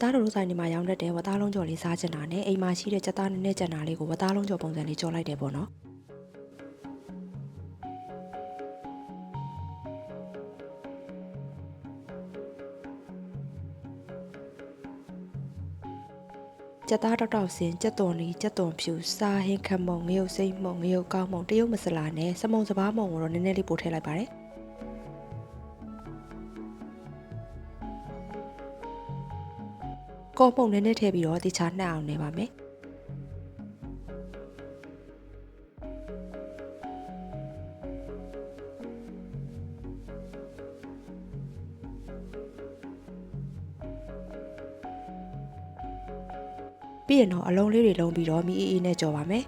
သားတို့ဆိုင်နေမှာရောင်းတတ်တဲ့ဝသားလုံးကြော်လေးစားချင်တာနဲ့အိမ်မှာရှိတဲ့ကြက်သားနည်းနည်းကြံတာလေးကိုဝသားလုံးကြော်ပုံစံလေးကြော်လိုက်တယ်ပေါ့နော်ကြက်သားတောက်စင်ကြက်သွန်လီကြက်သွန်ဖြူစားဟင်းခမုံငရုတ်စိမ့်မုံငရုတ်ကောင်းမုံတရုတ်မစလာနဲ့စမုံစပားမုံကိုတော့နည်းနည်းလေးပို့ထည့်လိုက်ပါတယ်ကောပုံနည်းနည်းထည့်ပြီးတော့တခြားနှက်အောင်နေပါမယ်ပြီးရင်တော့အလုံးလေးတွေလုံးပြီးတော့မီအေးအေးနဲ့ကြော်ပါမယ်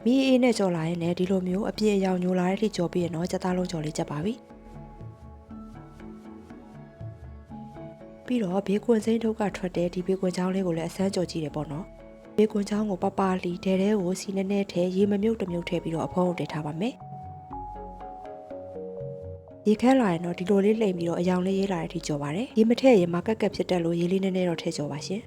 မီးအေးနဲ့ကြော်လာရင်လည်းဒီလိုမျိုးအပြည့်အယောင်ညိုလာတဲ့အထိကြော်ပြီးရင်တော့ကြက်သားလုံးကြော်လေးချက်ပါပြီပြီးတော့ဘေးကွန်စိမ့်ထုတ်ကထွက်တဲ့ဒီဘေးကွန်ချောင်းလေးကိုလည်းအစမ်းကြော်ကြည့်တယ်ပေါ့နော်ဘေးကွန်ချောင်းကိုပပလီတဲတဲကိုစီနည်းနည်းထည့်ရေမမြုပ်တမြုပ်ထည့်ပြီးတော့အဖုံးကိုတင်ထားပါမယ်ရေခဲလာရင်တော့ဒီလိုလေးလှိမ့်ပြီးတော့အယောင်လေးရေးလာတဲ့အထိကြော်ပါတယ်ရေမထည့်ရင်မကက်ကက်ဖြစ်တတ်လို့ရေလေးနည်းနည်းတော့ထည့်ကြော်ပါရှင်